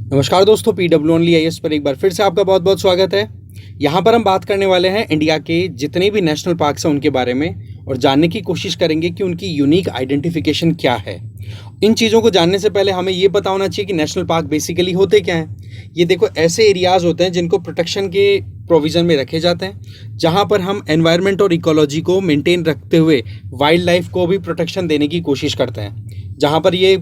नमस्कार दोस्तों, PW only IAS पर एक बार फिर से आपका बहुत बहुत स्वागत है। यहाँ पर हम बात करने वाले हैं इंडिया के जितने भी नेशनल पार्क्स हैं उनके बारे में और जानने की कोशिश करेंगे कि उनकी यूनिक आइडेंटिफिकेशन क्या है। इन चीज़ों को जानने से पहले हमें ये पता होना चाहिए कि नेशनल पार्क बेसिकली होते क्या हैं। ये देखो, ऐसे एरियाज़ होते हैं जिनको प्रोटेक्शन के प्रोविज़न में रखे जाते हैं, जहाँ पर हम एनवायरनमेंट और इकोलॉजी को मेंटेन रखते हुए वाइल्ड लाइफ को भी प्रोटेक्शन देने की कोशिश करते हैं। जहाँ पर ये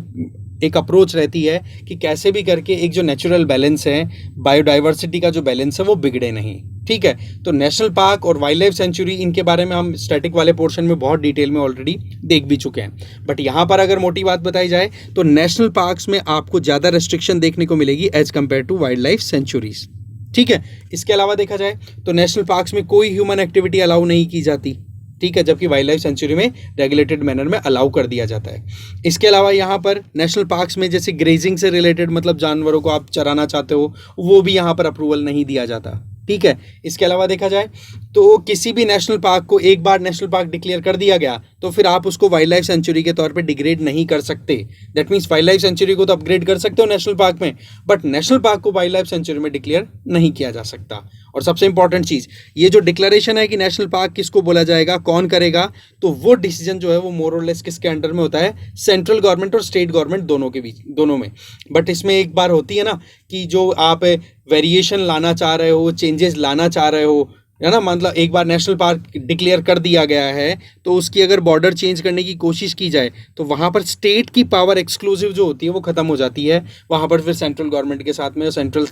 एक अप्रोच रहती है कि कैसे भी करके एक जो नेचुरल बैलेंस है, बायोडाइवर्सिटी का जो बैलेंस है, वो बिगड़े नहीं। ठीक है, तो नेशनल पार्क और वाइल्ड लाइफ सेंचुरी, इनके बारे में हम स्टैटिक वाले पोर्शन में बहुत डिटेल में ऑलरेडी देख भी चुके हैं। बट यहाँ पर अगर मोटी बात बताई जाए तो नेशनल पार्क्स में आपको ज़्यादा रेस्ट्रिक्शन देखने को मिलेगी as compare to wildlife sanctuaries. ठीक है, इसके अलावा देखा जाए तो नेशनल पार्क्स में कोई ह्यूमन एक्टिविटी अलाउ नहीं की जाती। ठीक है, जबकि वाइल्ड लाइफ सेंचुरी में रेगुलेटेड मैनर में अलाउ कर दिया जाता है। इसके अलावा यहाँ पर नेशनल पार्क्स में जैसे ग्रेजिंग से रिलेटेड, मतलब जानवरों को आप चराना चाहते हो, वो भी यहाँ पर अप्रूवल नहीं दिया जाता। ठीक है, इसके अलावा देखा जाए तो किसी भी नेशनल पार्क को एक बार नेशनल पार्क डिक्लेयर कर दिया गया तो फिर आप उसको वाइल्ड लाइफ सेंचुरी के तौर पे डिग्रेड नहीं कर सकते। That means wild life sanctuary को तो अपग्रेड कर सकते हो नेशनल पार्क में, बट नेशनल पार्क को वाइल्ड लाइफ सेंचुरी में डिक्लेयर नहीं किया जा सकता। और सबसे इंपॉर्टेंट चीज़, ये जो डिक्लेरेशन है कि नेशनल पार्क किसको बोला जाएगा, कौन करेगा, तो वो डिसीजन जो है वो मोर और लेस किसके अंडर में होता है, सेंट्रल गवर्नमेंट और स्टेट गवर्नमेंट दोनों के बीच, दोनों में। बट इसमें एक बार होती है ना कि जो आप वेरिएशन लाना चाह रहे हो, चेंजेस लाना चाह रहे हो, है ना, मतलब एक बार नेशनल पार्क डिक्लेयर कर दिया गया है तो उसकी अगर बॉर्डर चेंज करने की कोशिश की जाए तो वहाँ पर स्टेट की पावर एक्सक्लूसिव जो होती है वो ख़त्म हो जाती है। वहाँ पर फिर सेंट्रल गवर्नमेंट के साथ में सेंट्रल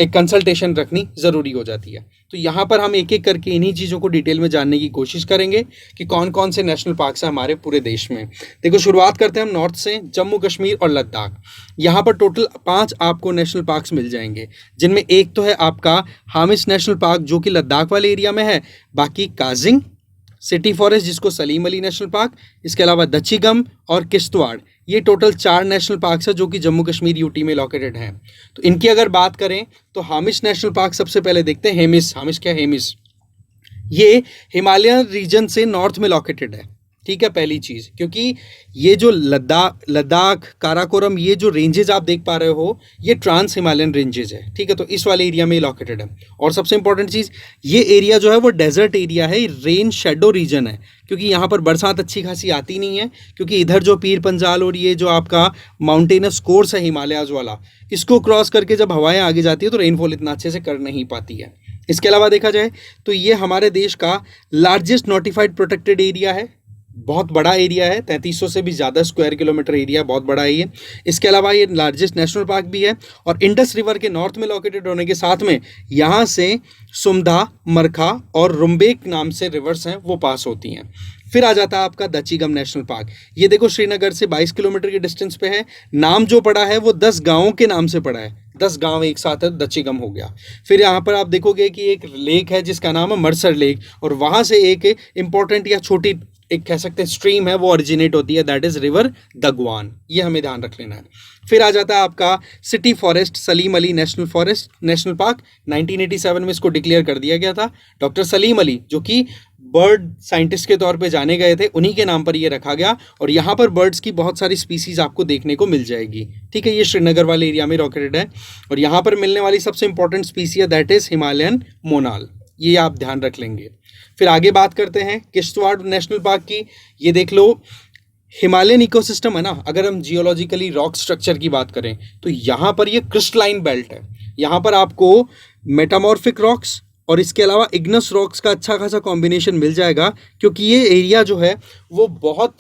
एक कंसल्टेशन रखनी ज़रूरी हो जाती है। तो यहाँ पर हम एक एक करके इन्हीं चीज़ों को डिटेल में जानने की कोशिश करेंगे कि कौन कौन से नेशनल पार्क्स हैं हमारे पूरे देश में। देखो, शुरुआत करते हैं हम नॉर्थ से, जम्मू कश्मीर और लद्दाख। यहाँ पर टोटल 5 आपको नेशनल पार्क्स मिल जाएंगे, जिनमें एक तो है आपका हामिस नेशनल पार्क जो कि लद्दाख वाले एरिया में है, बाकी काजिंग, सिटी फॉरेस्ट जिसको सलीम अली नेशनल पार्क, इसके अलावा दचीगम और किश्तवाड़, ये टोटल 4 नेशनल पार्क्स है जो कि जम्मू कश्मीर यूटी में लोकेटेड हैं। तो इनकी अगर बात करें तो हामिस नेशनल पार्क सबसे पहले देखते हैं। हामिस क्या है? हेमिस ये हिमालयन रीजन से नॉर्थ में लोकेटेड है। ठीक है, पहली चीज़, क्योंकि ये जो लद्दाख काराकोरम, ये जो रेंजेस आप देख पा रहे हो, ये ट्रांस हिमालयन रेंजेस है। ठीक है, तो इस वाले एरिया में लोकेटेड है। और सबसे इंपॉर्टेंट चीज़, ये एरिया जो है वो डेजर्ट एरिया है, रेन शेडो रीजन है, क्योंकि यहाँ पर बरसात अच्छी खासी आती नहीं है, क्योंकि इधर जो पीर पंजाल और ये जो आपका माउंटेनस कोर्स है हिमालयाज वाला, इसको क्रॉस करके जब हवाएं आगे जाती है तो रेनफॉल इतना अच्छे से कर नहीं पाती है। इसके अलावा देखा जाए तो ये हमारे देश का लार्जेस्ट नोटिफाइड प्रोटेक्टेड एरिया है। बहुत बड़ा एरिया है, 3300 से भी ज़्यादा स्क्वायर किलोमीटर एरिया, बहुत बड़ा है ये। इसके अलावा ये लार्जेस्ट नेशनल पार्क भी है और इंडस रिवर के नॉर्थ में लोकेटेड होने के साथ में यहाँ से सुमधा, मरखा और रुम्बेक नाम से रिवर्स हैं वो पास होती हैं। फिर आ जाता है आपका दचीगम नेशनल पार्क। ये देखो, श्रीनगर से 22 किलोमीटर के डिस्टेंस पे है। नाम जो पड़ा है वो 10 गाँवों के नाम से पड़ा है, 10 गांव एक साथ है, दचीगम हो गया। फिर यहाँ पर आप देखोगे कि एक लेक है जिसका नाम है मरसर लेक, और वहाँ से एक इंपॉर्टेंट या छोटी एक कह सकते हैं स्ट्रीम है, वो ओरिजिनेट होती है, दैट इज रिवर दगवान। ये हमें ध्यान रख लेना है। फिर आ जाता है आपका city forest Salim Ali national park. 1987 में इसको डिक्लेयर कर दिया गया था। डॉक्टर सलीम अली जो कि बर्ड साइंटिस्ट के तौर पे जाने गए थे, उन्हीं के नाम पर ये रखा गया। और यहाँ पर बर्ड्स की बहुत सारी स्पीसीज आपको देखने को मिल जाएगी। ठीक है, ये श्रीनगर वाले एरिया में लोकेटेड है और यहाँ पर मिलने वाली सबसे इंपॉर्टेंट स्पीसी है दैट इज हिमालयन मोनाल। ये आप ध्यान रख लेंगे। फिर आगे बात करते हैं किश्तवाड़ नेशनल पार्क की। ये देख लो, हिमालयन इकोसिस्टम है ना, अगर हम जियोलॉजिकली रॉक स्ट्रक्चर की बात करें तो यहाँ पर ये क्रिस्टलाइन बेल्ट है। यहाँ पर आपको मेटामॉर्फिक रॉक्स और इसके अलावा इग्नस रॉक्स का अच्छा खासा कॉम्बिनेशन मिल जाएगा, क्योंकि ये एरिया जो है वो बहुत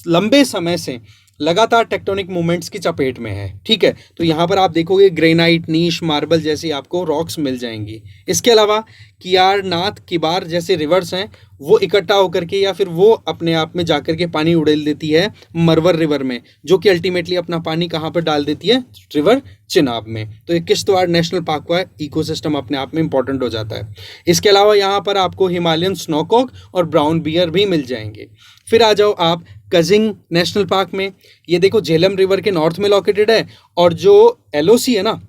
लंबे समय से लगातार टेक्टोनिक मूवमेंट्स की चपेट में है। ठीक है, तो यहाँ पर आप देखोगे ग्रेनाइट, नीश, मार्बल जैसी आपको रॉक्स मिल जाएंगी। इसके अलावा कियार, नाथ, किबार जैसे रिवर्स हैं, वो इकट्ठा होकर के या फिर वो अपने आप में जाकर के पानी उड़ेल देती है मरवर रिवर में, जो कि अल्टीमेटली अपना पानी कहाँ पर डाल देती है, रिवर चिनाब में। तो ये किश्तवाड़ नेशनल पार्क का इकोसिस्टम अपने आप में इंपॉर्टेंट हो जाता है। इसके अलावा यहाँ पर आपको हिमालयन स्नोकॉक और ब्राउन बियर भी मिल जाएंगे। फिर आ जाओ आप काजिंग नेशनल पार्क में। ये देखो, झेलम रिवर के नॉर्थ में लोकेटेड है और जो एलओसी है ना,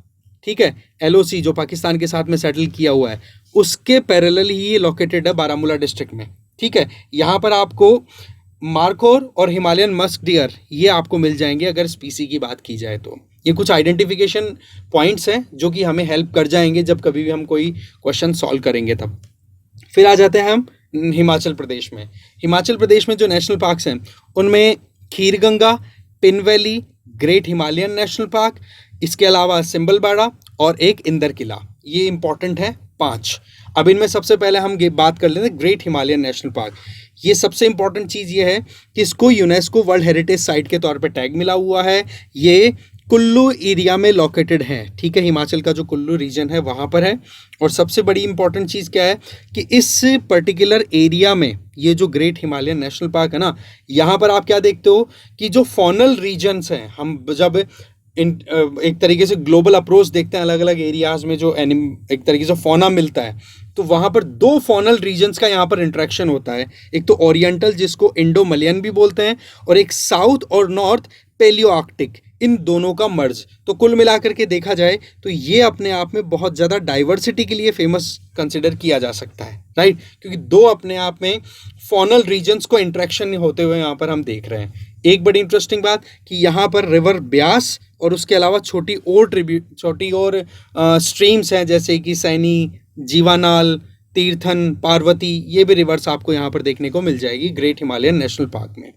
ठीक है, एलओसी जो पाकिस्तान के साथ में सेटल किया हुआ है, उसके पैरेलल ही ये लोकेटेड है बारामूला डिस्ट्रिक्ट में। ठीक है, यहाँ पर आपको मार्कोर और हिमालयन मस्क डियर ये आपको मिल जाएंगे अगर स्पीसी की बात की जाए तो। ये कुछ आइडेंटिफिकेशन पॉइंट्स हैं जो कि हमें हेल्प कर जाएंगे जब कभी भी हम कोई क्वेश्चन सॉल्व करेंगे तब। फिर आ जाते हैं हम हिमाचल प्रदेश में। हिमाचल प्रदेश में जो नेशनल पार्क्स हैं उनमें Kheerganga, pin valley, great Himalayan national park, इसके अलावा सिंबलबाड़ा और एक इंदर किला, ये इंपॉर्टेंट है 5। अब इनमें सबसे पहले हम बात कर लेते हैं ग्रेट हिमालयन नेशनल पार्क। ये सबसे इंपॉर्टेंट चीज़ ये है कि इसको यूनेस्को वर्ल्ड हेरिटेज साइट के तौर पे टैग मिला हुआ है। ये कुल्लू एरिया में लोकेटेड है, ठीक है, हिमाचल का जो कुल्लू रीजन है वहाँ पर है। और सबसे बड़ी इंपॉर्टेंट चीज़ क्या है कि इस पर्टिकुलर एरिया में ये जो ग्रेट हिमालयन नेशनल पार्क है ना, यहाँ पर आप क्या देखते हो कि जो फॉनल रीजन्स हैं, हम जब एक तरीके से ग्लोबल अप्रोच देखते हैं अलग अलग एरियाज़ में जो एक तरीके से फौना मिलता है, तो वहाँ पर 2 फॉनल रीजन्स का यहाँ पर इंट्रैक्शन होता है। एक तो ओरिएंटल जिसको इंडो मलयन भी बोलते हैं, और एक साउथ और नॉर्थ पेलियो आर्कटिक, इन दोनों का मर्ज। तो कुल मिलाकर के देखा जाए तो ये अपने आप में बहुत ज़्यादा डाइवर्सिटी के लिए फेमस कंसिडर किया जा सकता है, राइट, क्योंकि 2 अपने आप में फॉनल रीजन्स को इंट्रैक्शन होते हुए यहाँ पर हम देख रहे हैं। एक बड़ी इंटरेस्टिंग बात कि यहाँ पर रिवर ब्यास और उसके अलावा छोटी और स्ट्रीम्स हैं जैसे कि सैनी, जीवानाल, तीर्थन, पार्वती, ये भी रिवर्स आपको यहाँ पर देखने को मिल जाएगी ग्रेट हिमालयन नेशनल पार्क में।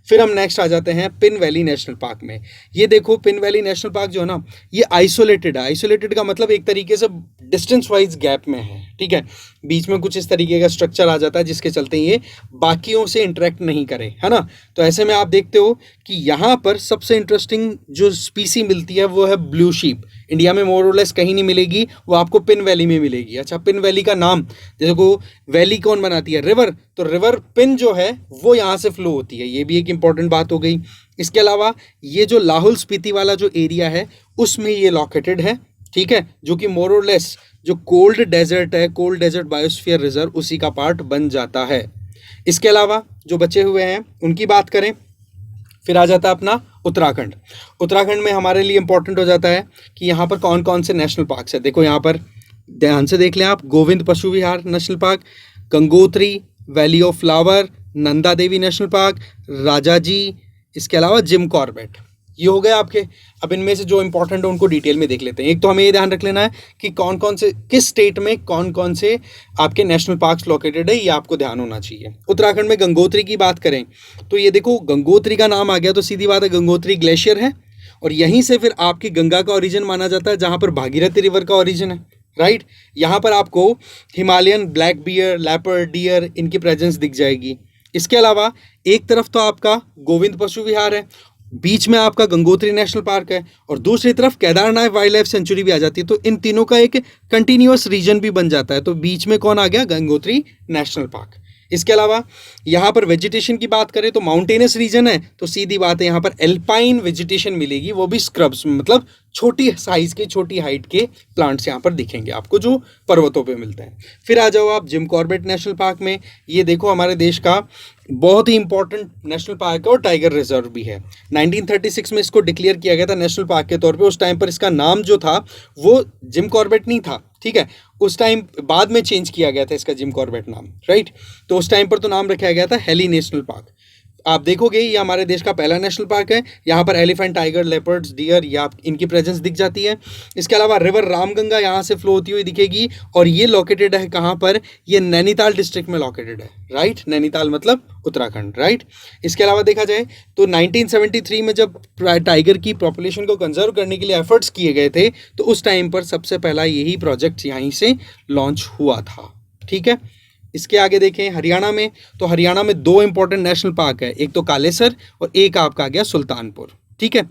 फिर हम नेक्स्ट आ जाते हैं पिन वैली नेशनल पार्क में। ये देखो पिन वैली नेशनल पार्क जो है ना, ये आइसोलेटेड है। आइसोलेटेड का मतलब एक तरीके से डिस्टेंस वाइज गैप में है, ठीक है, बीच में कुछ इस तरीके का स्ट्रक्चर आ जाता है जिसके चलते ये बाकियों से इंटरेक्ट नहीं करे, है ना। तो ऐसे में आप देखते हो कि यहाँ पर सबसे इंटरेस्टिंग जो स्पीसी मिलती है वो है ब्लू शीप। इंडिया में मोर और लेस कहीं नहीं मिलेगी, वो आपको पिन वैली में मिलेगी। अच्छा, पिन वैली का नाम देखो, वैली कौन बनाती है? रिवर, तो रिवर पिन जो है वो यहाँ से फ्लो होती है, ये भी एक इंपॉर्टेंट बात हो गई। इसके अलावा ये जो लाहौल स्पीति वाला जो एरिया है उसमें ये लोकेटेड है, ठीक है, जो कि मोर और लेस जो कोल्ड डेजर्ट है, कोल्ड डेजर्ट बायोस्फीयर रिजर्व, उसी का पार्ट बन जाता है। इसके अलावा जो बचे हुए हैं उनकी बात करें, फिर आ जाता है अपना उत्तराखंड। उत्तराखंड में हमारे लिए इंपॉर्टेंट हो जाता है कि यहाँ पर कौन कौन से नेशनल पार्क्स है। देखो यहाँ पर ध्यान से देख लें आप, Govind Pashu Vihar national park, Gangotri, valley of flower, Nanda Devi national park, Rajaji, इसके अलावा जिम कॉर्बेट, ये हो गए आपके। अब इनमें से जो इंपॉर्टेंट है उनको डिटेल में देख लेते हैं। एक तो हमें ये ध्यान रख लेना है कि कौन कौन से, किस स्टेट में कौन कौन से आपके नेशनल पार्क्स लोकेटेड है, ये आपको ध्यान होना चाहिए। उत्तराखंड में गंगोत्री की बात करें तो ये देखो, गंगोत्री का नाम आ गया तो सीधी बात है, गंगोत्री ग्लेशियर है और यहीं से फिर आपकी गंगा का ओरिजिन माना जाता है, जहाँ पर भागीरथी रिवर का ओरिजिन है, राइट। यहाँ पर आपको Himalayan black bear, leopard, deer, इनकी प्रेजेंस दिख जाएगी। इसके अलावा एक तरफ तो आपका गोविंद पशु विहार है, बीच में आपका गंगोत्री नेशनल पार्क है और दूसरी तरफ केदारनाथ वाइल्ड लाइफ सेंचुरी भी आ जाती है। तो इन तीनों का एक कंटिन्यूअस रीजन भी बन जाता है। तो बीच में कौन आ गया? Gangotri national park. इसके अलावा यहाँ पर वेजिटेशन की बात करें तो माउंटेनस रीजन है, तो सीधी बात है यहाँ पर एल्पाइन वेजिटेशन मिलेगी, वो भी स्क्रब्स, मतलब छोटी साइज के, छोटी हाइट के प्लांट्स यहाँ पर दिखेंगे आपको जो पर्वतों पे मिलते हैं। फिर आ जाओ आप जिम कॉर्बेट नेशनल पार्क में। ये देखो हमारे देश का बहुत ही इंपॉर्टेंट नेशनल पार्क है और टाइगर रिजर्व भी है। 1936 में इसको डिक्लेयर किया गया था नेशनल पार्क के तौर पे। उस टाइम पर इसका नाम जो था वो जिम कॉर्बेट नहीं था, ठीक है, उस टाइम बाद में चेंज किया गया था इसका जिम कॉर्बेट नाम, राइट। तो उस टाइम पर तो नाम रखा गया था हेली नेशनल पार्क। आप देखोगे ये हमारे देश का पहला नेशनल पार्क है। यहाँ पर एलिफेंट, टाइगर, लेपर्ड्स, डियर, या इनकी प्रेजेंस दिख जाती है। इसके अलावा रिवर रामगंगा यहाँ से फ्लो होती हुई दिखेगी और ये लोकेटेड है कहाँ पर? ये नैनीताल डिस्ट्रिक्ट में लोकेटेड है, राइट। नैनीताल मतलब उत्तराखंड, राइट। इसके अलावा देखा जाए तो 1973 में जब टाइगर की पॉपुलेशन को कंजर्व करने के लिए एफर्ट्स किए गए थे तो उस टाइम पर सबसे पहला यही प्रोजेक्ट यहीं से लॉन्च हुआ था, ठीक है। इसके आगे देखें हरियाणा में, तो हरियाणा में 2 इंपॉर्टेंट नेशनल पार्क है, एक तो कालेसर और एक आपका आ गया सुल्तानपुर, ठीक है।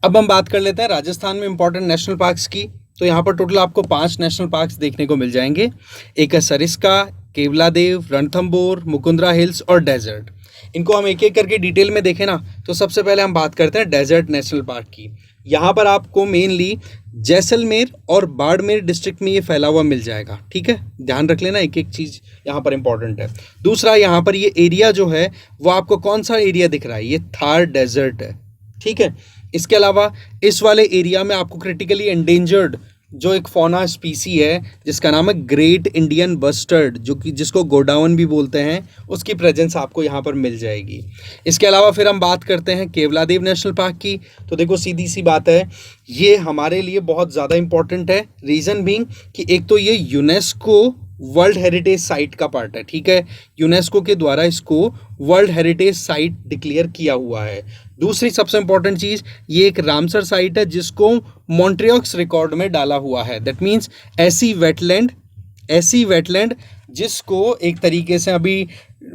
अब हम बात कर लेते हैं राजस्थान में इंपॉर्टेंट नेशनल पार्क्स की। तो यहाँ पर टोटल आपको 5 नेशनल पार्क्स देखने को मिल जाएंगे। एक है सरिस्का, केवलादेव, रणथंबोर, मुकुंदरा हिल्स और डेजर्ट। इनको हम एक एक करके डिटेल में देखें ना, तो सबसे पहले हम बात करते हैं डेजर्ट नेशनल पार्क की। यहाँ पर आपको मेनली जैसलमेर और बाड़मेर डिस्ट्रिक्ट में ये फैला हुआ मिल जाएगा, ठीक है, ध्यान रख लेना, एक एक चीज़ यहाँ पर इंपॉर्टेंट है। दूसरा, यहाँ पर ये एरिया जो है वो आपको कौन सा एरिया दिख रहा है? ये थार डेजर्ट है, ठीक है। इसके अलावा इस वाले एरिया में आपको क्रिटिकली एंडेंजर्ड जो एक फौना स्पीसी है जिसका नाम है ग्रेट इंडियन बस्टर्ड, जो कि जिसको गोडाउन भी बोलते हैं, उसकी प्रेजेंस आपको यहाँ पर मिल जाएगी। इसके अलावा फिर हम बात करते हैं केवलादेव नेशनल पार्क की। तो देखो सीधी सी बात है, ये हमारे लिए बहुत ज़्यादा इंपॉर्टेंट है। रीज़न बीइंग कि एक तो ये यूनेस्को वर्ल्ड हेरिटेज साइट का पार्ट है, ठीक है, यूनेस्को के द्वारा इसको वर्ल्ड हेरिटेज साइट डिक्लेयर किया हुआ है। दूसरी सबसे इंपॉर्टेंट चीज़, ये एक रामसर साइट है जिसको मॉन्ट्रियॉक्स रिकॉर्ड में डाला हुआ है। दैट मीन्स ऐसी वेटलैंड जिसको एक तरीके से अभी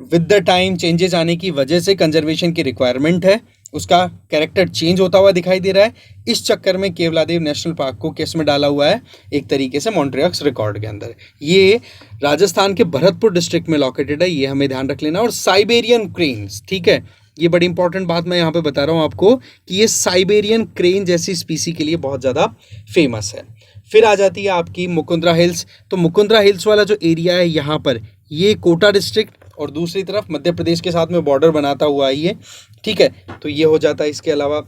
विद द टाइम चेंजेस आने की वजह से कंजर्वेशन की रिक्वायरमेंट है, उसका कैरेक्टर चेंज होता हुआ दिखाई दे रहा है। इस चक्कर में केवलादेव नेशनल पार्क को किस में डाला हुआ है, एक तरीके से मॉन्ट्रियॉक्स रिकॉर्ड के अंदर। ये राजस्थान के भरतपुर डिस्ट्रिक्ट में लोकेटेड है, ये हमें ध्यान रख लेना। और साइबेरियन क्रेन्स, ठीक है, ये बड़ी इंपॉर्टेंट बात मैं यहाँ पे बता रहा हूँ आपको कि ये साइबेरियन क्रेन जैसी स्पीसी के लिए बहुत ज़्यादा फेमस है। फिर आ जाती है आपकी मुकुंदरा हिल्स। तो मुकुंदरा हिल्स वाला जो एरिया है यहाँ पर, ये कोटा डिस्ट्रिक्ट और दूसरी तरफ मध्य प्रदेश के साथ में बॉर्डर बनाता हुआ है ये, ठीक है, तो ये हो जाता है। इसके अलावा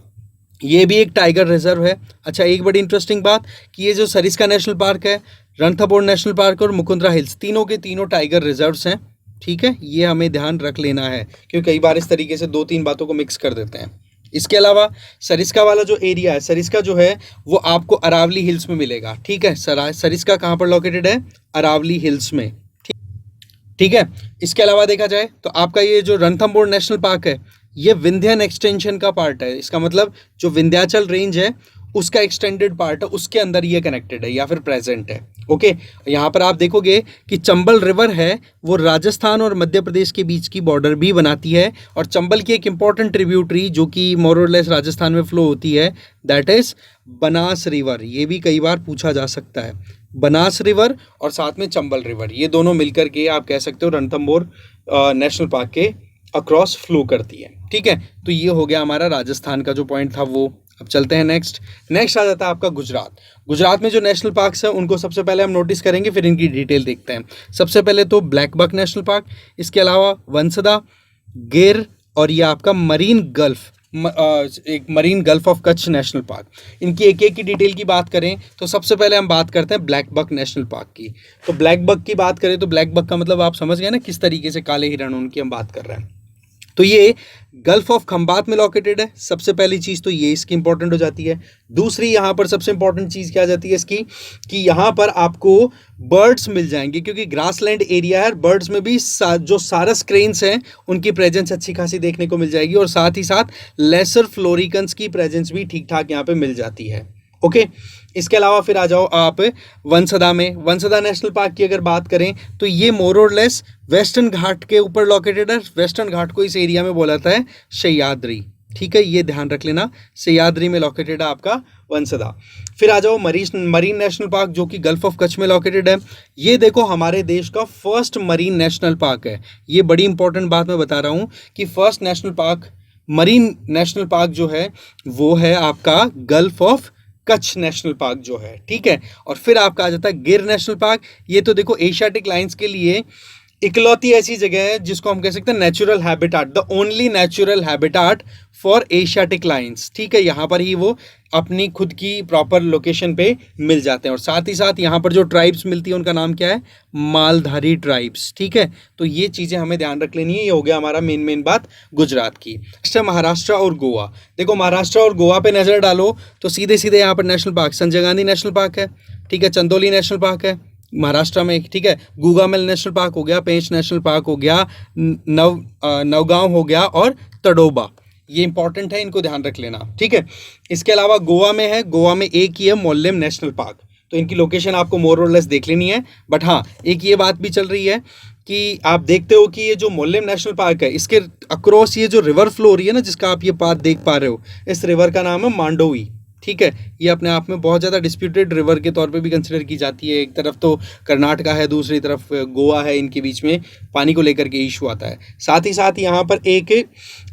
ये भी एक टाइगर रिजर्व है। अच्छा, एक बड़ी इंटरेस्टिंग बात कि ये जो सरिस्का नेशनल पार्क है, रणथंबोर नेशनल पार्क और मुकुंदरा हिल्स, तीनों के तीनों टाइगर रिजर्व्स हैं, ठीक है, ये हमें ध्यान रख लेना है क्योंकि कई बार इस तरीके से दो तीन बातों को मिक्स कर देते हैं। इसके अलावा सरिस्का वाला जो एरिया है, सरिस्का जो है वो आपको अरावली हिल्स में मिलेगा, ठीक है। सरिस्का कहाँ पर लोकेटेड है, अरावली हिल्स में, ठीक है। इसके अलावा देखा जाए तो आपका ये जो रणथंबोर नेशनल पार्क है, ये विंध्यन एक्सटेंशन का पार्ट है। इसका मतलब जो विंध्याचल रेंज है उसका एक्सटेंडेड पार्ट है, उसके अंदर ये कनेक्टेड है या फिर प्रेजेंट है, ओके। यहाँ पर आप देखोगे कि चंबल रिवर है, वो राजस्थान और मध्य प्रदेश के बीच की बॉर्डर भी बनाती है। और चंबल की एक इंपॉर्टेंट ट्रिब्यूटरी जो कि मोर और लेस राजस्थान में फ्लो होती है, दैट इज बनास रिवर। ये भी कई बार पूछा जा सकता है, बनास रिवर और साथ में चंबल रिवर, ये दोनों मिलकर के आप कह सकते हो रणथंबोर नेशनल पार्क के अक्रॉस फ्लो करती है, ठीक है। तो ये हो गया हमारा राजस्थान का जो पॉइंट था वो। अब चलते हैं नेक्स्ट आ जाता है आपका गुजरात में जो नेशनल पार्क्स हैं उनको सबसे पहले हम नोटिस करेंगे, फिर इनकी डिटेल देखते हैं। सबसे पहले तो ब्लैक बक नेशनल पार्क, इसके अलावा वंसदा, गिर और ये आपका marine gulf of Kutch national park. इनकी एक एक की डिटेल की बात करें तो सबसे पहले हम बात करते हैं ब्लैक बक नेशनल पार्क की। तो ब्लैक बक की बात करें तो ब्लैक बक का मतलब आप समझ गए ना किस तरीके से काले हिरण उनकी हम बात कर रहे हैं। तो ये गल्फ ऑफ खंबात में लोकेटेड है। सबसे पहली चीज़ तो ये इसकी इंपॉर्टेंट हो जाती है। दूसरी यहाँ पर सबसे इंपॉर्टेंट चीज़ क्या आ जाती है इसकी, कि यहाँ पर आपको बर्ड्स मिल जाएंगे क्योंकि ग्रासलैंड एरिया है। बर्ड्स में भी जो सारस क्रेन्स हैं उनकी प्रेजेंस अच्छी खासी देखने को मिल जाएगी और साथ ही साथ लेसर फ्लोरिकन्स की प्रेजेंस भी ठीक ठाक यहाँ पे मिल जाती है, ओके। इसके अलावा फिर आ जाओ आप वंसदा में। वंसदा नेशनल पार्क की अगर बात करें तो ये मोर और लेस वेस्टर्न घाट के ऊपर लोकेटेड है। वेस्टर्न घाट को इस एरिया में बोला जाता है सह्याद्री, ठीक है, ये ध्यान रख लेना, सह्याद्री में लोकेटेड है आपका वंसदा। फिर आ जाओ मरीन नेशनल पार्क जो कि गल्फ ऑफ कच्छ में लोकेटेड है। ये देखो हमारे देश का फर्स्ट मरीन नेशनल पार्क है। ये बड़ी इंपॉर्टेंट बात मैं बता रहा हूँ कि फर्स्ट मरीन नेशनल पार्क जो है वो है आपका gulf of Kutch national park जो है, ठीक है। और फिर आपका आ जाता है गिर नेशनल पार्क। ये तो देखो एशियाटिक लाइन्स के लिए इकलौती ऐसी जगह है जिसको हम कह सकते हैं natural habitat, the only natural habitat for Asiatic lines, ठीक है। यहाँ पर ही वो अपनी खुद की प्रॉपर लोकेशन पे मिल जाते हैं। और साथ ही साथ यहाँ पर जो ट्राइब्स मिलती है उनका नाम क्या है, मालधारी ट्राइब्स, ठीक है। तो ये चीज़ें हमें ध्यान रख लेनी है। ये हो गया हमारा मेन बात गुजरात की। नेक्स्ट है महाराष्ट्र और गोवा। देखो महाराष्ट्र और गोवा पे नज़र डालो तो सीधे यहाँ पर national park Sanjay Gandhi national park है, ठीक है, चंदौली नेशनल पार्क है महाराष्ट्र में, ठीक है, गूगामेल नेशनल पार्क हो गया, पेंच नेशनल पार्क हो गया, नवगांव हो गया और तडोबा। ये इंपॉर्टेंट है, इनको ध्यान रख लेना, ठीक है। इसके अलावा गोवा में एक ही है मोल्लेम नेशनल पार्क। तो इनकी लोकेशन आपको मोर और लेस देख लेनी है। बट हाँ, एक ये बात भी चल रही है कि आप देखते हो कि ये जो मोल्लेम नेशनल पार्क है इसके अक्रॉस ये जो रिवर फ्लो हो रही है ना, जिसका आप ये पाथ देख पा रहे हो, इस रिवर का नाम है मांडोवी, ठीक है। ये अपने आप में बहुत ज़्यादा डिस्प्यूटेड रिवर के तौर पे भी कंसिडर की जाती है। एक तरफ तो कर्नाटका है, दूसरी तरफ गोवा है, इनके बीच में पानी को लेकर के इशू आता है। साथ ही साथ यहाँ पर एक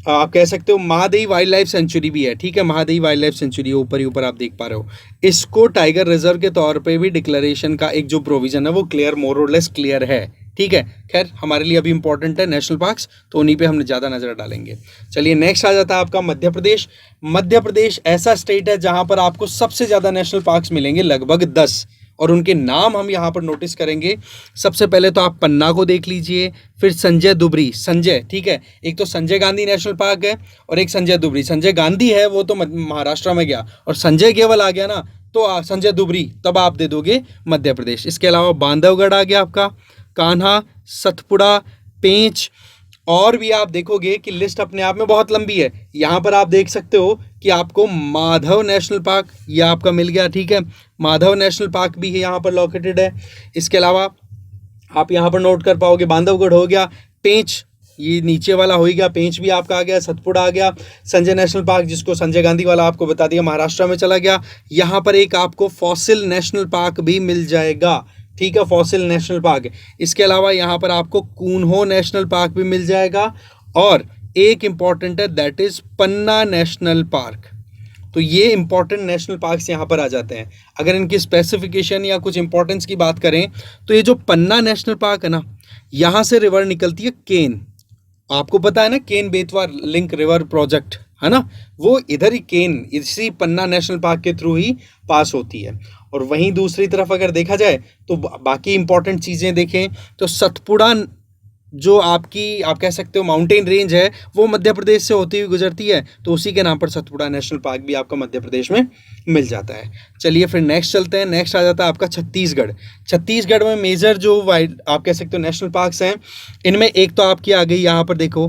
आप कह सकते हो महादेवी वाइल्ड लाइफ सेंचुरी भी है, ठीक है। महादेवी वाइल्ड लाइफ सेंचुरी ऊपर ही ऊपर आप देख पा रहे हो। इसको टाइगर रिजर्व के तौर पे भी डिक्लेरेशन का एक जो प्रोविज़न है वो क्लियर, मोर और लेस क्लियर है, ठीक है, खैर हमारे लिए अभी इंपॉर्टेंट है नेशनल पार्क्स, तो उन्हीं पे हम ज़्यादा नज़र डालेंगे। चलिए नेक्स्ट आ जाता है आपका मध्य प्रदेश। मध्य प्रदेश ऐसा स्टेट है जहाँ पर आपको सबसे ज़्यादा नेशनल पार्क्स मिलेंगे, लगभग 10, और उनके नाम हम यहाँ पर नोटिस करेंगे। सबसे पहले तो आप पन्ना को देख लीजिए, फिर संजय दुबरी, संजय, ठीक है, एक तो संजय गांधी नेशनल पार्क है और एक संजय दुबरी। संजय गांधी है वो तो महाराष्ट्र में गया, और संजय केवल आ गया ना, तो संजय दुबरी तब आप दे दोगे मध्य प्रदेश। इसके अलावा बांधवगढ़ आ गया आपका, कान्हा, सतपुड़ा, पेंच, और भी आप देखोगे कि लिस्ट अपने आप में बहुत लंबी है। यहाँ पर आप देख सकते हो कि आपको माधव नेशनल पार्क ये आपका मिल गया, ठीक है, माधव नेशनल पार्क भी है यहाँ पर लोकेटेड है। इसके अलावा आप यहाँ पर नोट कर पाओगे बांधवगढ़ हो गया, पेंच ये नीचे वाला हो गया, पेंच भी आपका आ गया, सतपुड़ा आ गया, संजय नेशनल पार्क जिसको संजय गांधी वाला आपको बता दिया महाराष्ट्र में चला गया। यहाँ पर एक आपको फॉसिल नेशनल पार्क भी मिल जाएगा, ठीक है, फॉसिल नेशनल पार्क। इसके अलावा यहाँ पर आपको कूनहो नेशनल पार्क भी मिल जाएगा, और एक इम्पॉर्टेंट है that is Panna national park. तो ये इंपॉर्टेंट नेशनल पार्क्स यहाँ पर आ जाते हैं। अगर इनकी स्पेसिफिकेशन या कुछ इंपॉर्टेंस की बात करें तो ये जो पन्ना नेशनल पार्क है ना, यहाँ से रिवर निकलती है केन, आपको पता है ना, Ken Betwa link river project है ना, वो इधर ही केन इसी पन्ना नेशनल पार्क के थ्रू ही पास होती है। और वहीं दूसरी तरफ अगर देखा जाए तो बाकी इंपॉर्टेंट चीज़ें देखें तो सतपुड़ा जो आपकी आप कह सकते हो माउंटेन रेंज है वो मध्य प्रदेश से होती हुई गुजरती है, तो उसी के नाम पर सतपुड़ा नेशनल पार्क भी आपका मध्य प्रदेश में मिल जाता है। चलिए फिर नेक्स्ट चलते हैं। नेक्स्ट आ जाता है आपका छत्तीसगढ़। छत्तीसगढ़ में मेजर जो वाइड आप कह सकते हो नेशनल पार्क्स हैं, इनमें एक तो आपकी आ गई यहाँ पर देखो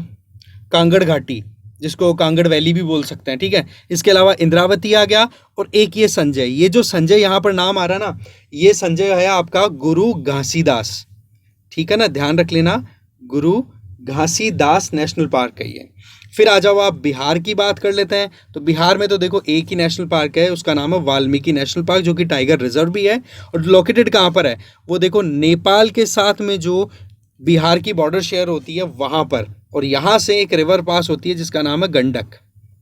कांगड़ घाटी, जिसको कांगड़ वैली भी बोल सकते हैं, ठीक है। इसके अलावा इंद्रावती आ गया, और एक ये संजय, ये जो संजय यहाँ पर नाम आ रहा ना, ये संजय है आपका गुरु घासीदास, ठीक है ना, ध्यान रख लेना, गुरु घासीदास नेशनल पार्क है ये। फिर आ जाओ आप बिहार की बात कर लेते हैं। तो बिहार में तो देखो एक ही नेशनल पार्क है, उसका नाम है वाल्मीकि नेशनल पार्क, जो कि टाइगर रिजर्व भी है, और लोकेटेड कहाँ पर है वो देखो नेपाल के साथ में जो बिहार की बॉर्डर शेयर होती है वहाँ पर, और यहाँ से एक रिवर पास होती है जिसका नाम है गंडक,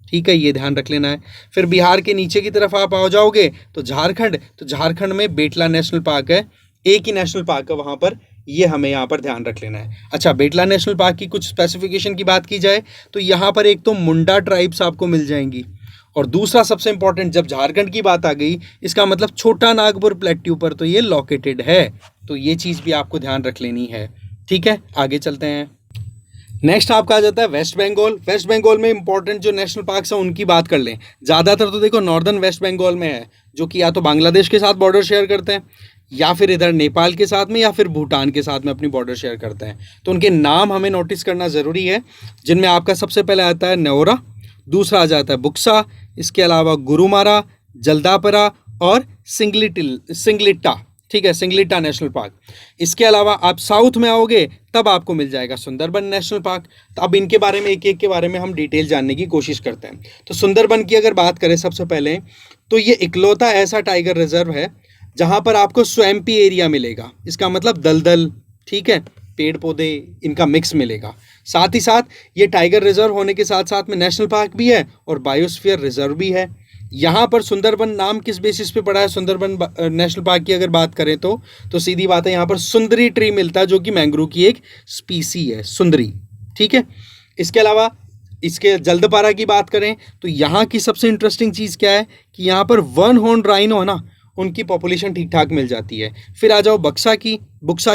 ठीक है, ये ध्यान रख लेना है। फिर बिहार के नीचे की तरफ आप आ जाओगे तो झारखंड, तो झारखंड में बेटला नेशनल पार्क है, एक ही नेशनल पार्क है वहाँ पर, ये हमें यहाँ पर ध्यान रख लेना है। अच्छा, बेटला नेशनल पार्क की कुछ स्पेसिफिकेशन की बात की जाए तो यहाँ पर एक तो मुंडा ट्राइब्स आपको मिल जाएंगी, और दूसरा सबसे इंपॉर्टेंट, जब झारखंड की बात आ गई इसका मतलब छोटा नागपुर प्लेट्यू पर तो ये लोकेटेड है, तो ये चीज़ भी आपको ध्यान रख लेनी है, ठीक है। आगे चलते हैं। नेक्स्ट आपका आ जाता है वेस्ट बंगाल। वेस्ट बंगाल में इंपॉर्टेंट जो नेशनल पार्क्स हैं उनकी बात कर लें। ज़्यादातर तो देखो नॉर्दर्न वेस्ट बंगाल में है, जो कि या तो बांग्लादेश के साथ बॉर्डर शेयर करते हैं, या फिर इधर नेपाल के साथ में, या फिर भूटान के साथ में अपनी बॉर्डर शेयर करते हैं। तो उनके नाम हमें नोटिस करना ज़रूरी है, जिनमें आपका सबसे पहले आता है नेवरा, दूसरा आ जाता है बुक्सा, इसके अलावा गुरुमारा, जल्दापरा और सिंगलिट्टा, ठीक है, सिंगलिट्टा नेशनल पार्क। इसके अलावा आप साउथ में आओगे तब आपको मिल जाएगा सुंदरबन नेशनल पार्क। तो अब इनके बारे में एक एक के बारे में हम डिटेल जानने की कोशिश करते हैं। तो सुंदरबन की अगर बात करें सबसे पहले, तो ये इकलौता ऐसा टाइगर रिजर्व है जहाँ पर आपको स्वैम्पी एरिया मिलेगा, इसका मतलब दलदल, ठीक है, पेड़ पौधे इनका मिक्स मिलेगा। साथ ही साथ ये टाइगर रिजर्व होने के साथ साथ में नेशनल पार्क भी है और बायोस्फीयर रिजर्व भी है। यहाँ पर सुंदरबन नाम किस बेसिस पे पड़ा है सुंदरबन नेशनल पार्क की अगर बात करें तो सीधी बात है, यहाँ पर सुंदरी ट्री मिलता है, जो कि मैंग्रोव की एक स्पीसी है, सुंदरी, ठीक है। इसके अलावा इसके जल्दपारा की बात करें तो यहाँ की सबसे इंटरेस्टिंग चीज़ क्या है कि यहाँ पर वन हॉर्न राइनो है ना, उनकी पॉपुलेशन ठीक ठाक मिल जाती है। फिर आ जाओ बुक्सा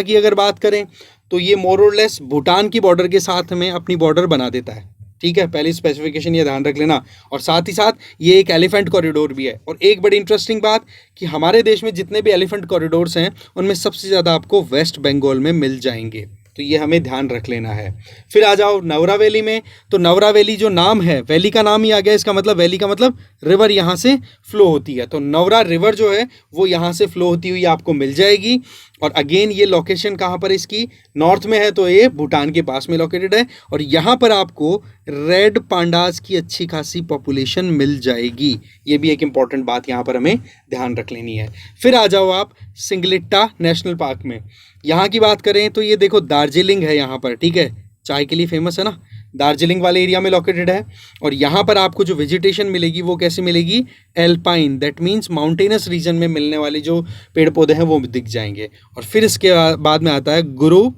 की अगर बात करें तो ये मोर और लेस भूटान की बॉर्डर के साथ में अपनी बॉर्डर बना देता है, ठीक है, पहली स्पेसिफिकेशन ये ध्यान रख लेना। और साथ ही साथ ये एक एलिफेंट कॉरिडोर भी है। और एक बड़ी इंटरेस्टिंग बात कि हमारे देश में जितने भी एलिफेंट कॉरिडोर्स हैं उनमें सबसे ज़्यादा आपको वेस्ट बंगाल में मिल जाएंगे, तो ये हमें ध्यान रख लेना है। फिर आ जाओ नवरा वैली में, तो नवरा वैली जो नाम है, वैली का नाम ही आ गया, इसका मतलब वैली का मतलब रिवर यहाँ से फ्लो होती है, तो नवरा रिवर जो है वो यहाँ से फ्लो होती हुई आपको मिल जाएगी। और अगेन ये लोकेशन कहाँ पर इसकी, नॉर्थ में है, तो ये भूटान के पास में लोकेटेड है, और यहाँ पर आपको रेड पांडास की अच्छी खासी पॉपुलेशन मिल जाएगी। ये भी एक इम्पॉर्टेंट बात यहाँ पर हमें ध्यान रख लेनी है। फिर आ जाओ आप सिंगलिट्टा नेशनल पार्क में। यहाँ की बात करें तो ये देखो दार्जिलिंग है यहाँ पर, ठीक है, चाय के लिए फेमस है ना, दार्जिलिंग वाले एरिया में लोकेटेड है। और यहाँ पर आपको जो वेजिटेशन मिलेगी वो कैसी मिलेगी, alpine, that means mountainous region में मिलने वाले जो पेड़ पौधे हैं वो दिख जाएंगे। और फिर इसके बाद में आता है गुरु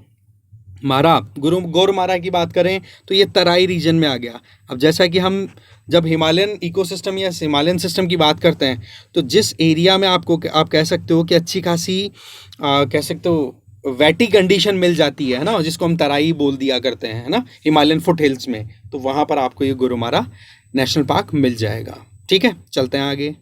मारा, गोरुमारा की बात करें तो ये तराई रीजन में आ गया। अब जैसा कि हम जब हिमालयन इकोसिस्टम या हिमालयन सिस्टम की बात करते हैं तो जिस एरिया में आप कह सकते हो कि अच्छी खासी कह सकते हो वैटी कंडीशन मिल जाती है ना, जिसको हम तराई बोल दिया करते हैं, है ना, हिमालयन फुट हिल्स में, तो वहाँ पर आपको ये गोरुमारा नेशनल पार्क मिल जाएगा। ठीक है, चलते हैं आगे।